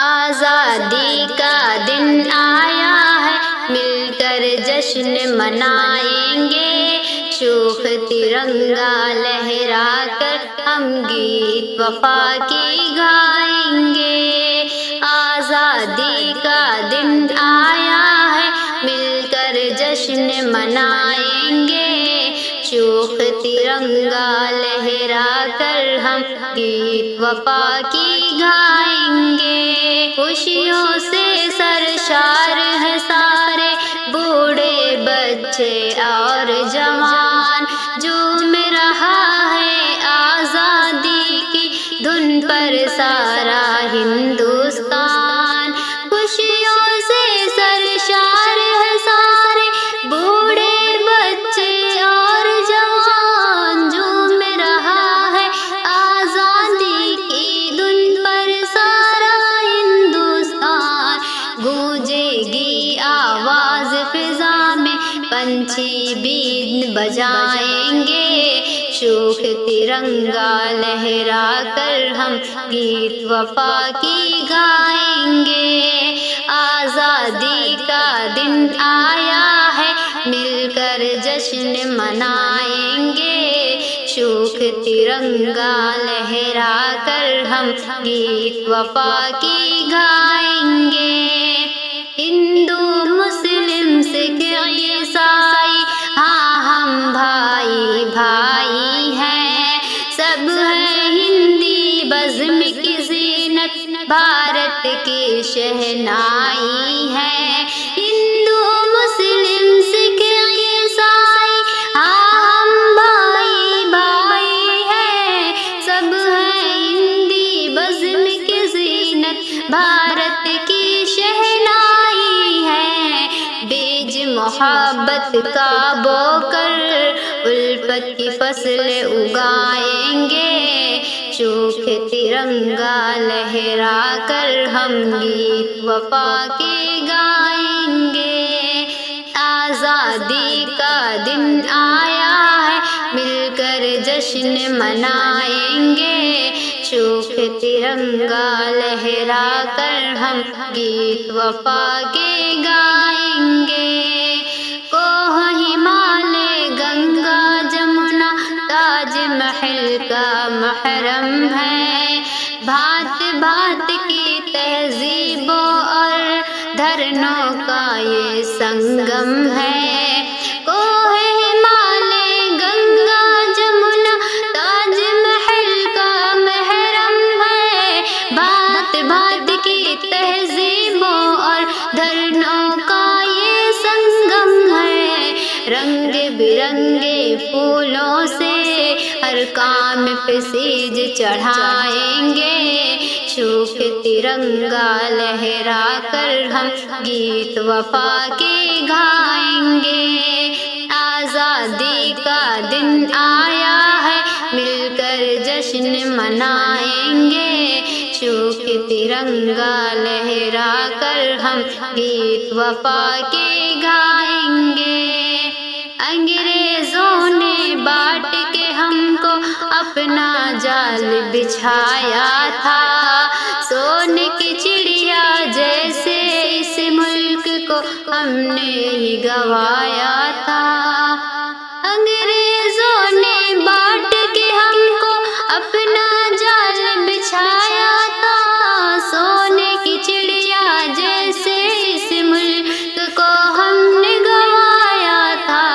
آزادی کا دن آیا ہے، مل کر جشن منائیں گے، شوخ ترنگا لہرا کر ہم گیت وفا کی گائیں گے۔ آزادی کا دن آیا ہے، مل کر جشن منائیں گے، شوخ ترنگا لہرا کر ہم گیت وفا کی گائیں گے۔ خوشیوں سے سرشار ہے سارے بوڑھے بچے اور جوان، جھوم رہا ہے آزادی کی دھن پر سارا ہندوستان۔ خوشیوں سے سرشار ہے سارے بوڑھے بچے اور جوان، جھوم رہا ہے آزادی کی دھن پر سارا ہندوستان۔ گونجے گی آواز فضا میں، پنچھی بین بجائیں گے، شوخ ترنگا لہرا کر ہم گیت وفا کی گائیں گے۔ آزادی کا دن آیا ہے، مل کر جشن منائیں گے، شوخ ترنگا لہرا کر ہم گیت وفا کی گائیں گے۔ ہندو مسلم سکھ عیسائی، ہاں ہم بھائی بھائی ہیں، سب ہے ہندی بزم کی زینت، بھارت کی شہنائی ہے۔ ہندو مسلم سکھ عیسائی، ہاں ہم بھائی بھائی ہیں، سب ہے ہندی بزم کی زینت، بھارت کی شہنائی ہے۔ بیج محبت کا بو کر الفت کی فصل اگائیں گے، شوخ ترنگا لہرا کر ہم گیت وفا کی گائیں گے۔ آزادی کا دن آیا ہے، مل کر جشن منائیں گے، شوخ ترنگا لہرا کر ہم گیت وفا کے گائیں گے۔ کوہ ہمالیہ گنگا جمنا تاج محل کا محرم ہے، بھات بھات کی تہذیبوں اور دھرنوں کا یہ سنگم ہے۔ کوہ ہمالیہ گنگا جمنا تاج محل کا محرم ہے، بھات بھات کی تہذیبوں اور دھرنوں کا یہ سنگم ہے۔ رنگ برنگے پھولوں سے ہر کام پہ سیج چڑھائیں گے، شوخ ترنگا لہرا کر ہم گیت وفا کے گائیں گے۔ آزادی کا دن آیا ہے، مل کر جشن منائیں گے، شوخ ترنگا لہرا کر ہم گیت وفا کے گائیں گے۔ انگریزوں نے بانٹ کے ہم کو اپنا جال بچھایا تھا، سونے کی چڑیا جیسے اس ملک کو ہم نے ہی گنوایا تھا۔ انگریزوں نے بانٹ کے ہم کو اپنا جال بچھایا تھا، سونے کی چڑیا جیسے اس ملک کو ہم نے گنوایا تھا۔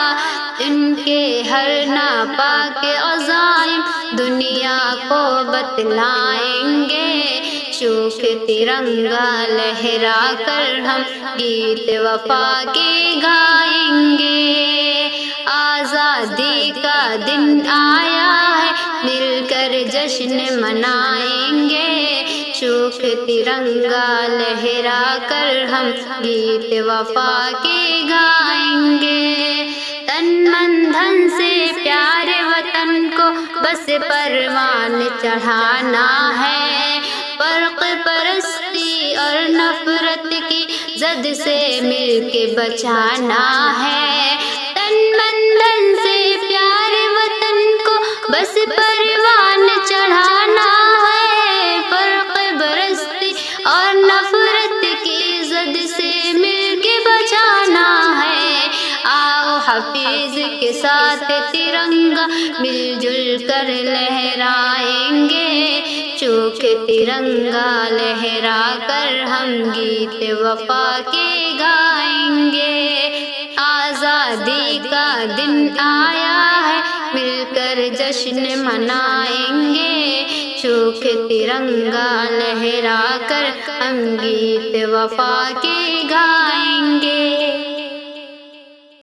ان کے ہر ناپاک عزائم دنیا کو بتلائیں گے، شوخ ترنگا لہرا کر ہم گیت وفا کے گائیں گے۔ آزادی کا دن آیا ہے، مل کر جشن منائیں گے، شوخ ترنگا لہرا کر ہم گیت وفا کے گائیں گے۔ تن من دھن سے پیارے وطن کو بس پروان چڑھانا ہے، فرق پرستی اور نفرت کی زد سے مل کے بچانا ہے۔ تن من دھن سے پیارے وطن کو بس پروان چڑھانا ہے، فرق پرستی اور نفرت حفیظ کے ساتھ ترنگا مل جل کر لہرائیں گے، چوک ترنگا لہرا کر ہم گیت وفا کے گائیں گے۔ آزادی کا دن آیا ہے، مل کر جشن منائیں گے، چوک ترنگا لہرا کر ہم گیت وفا کے گائیں گے۔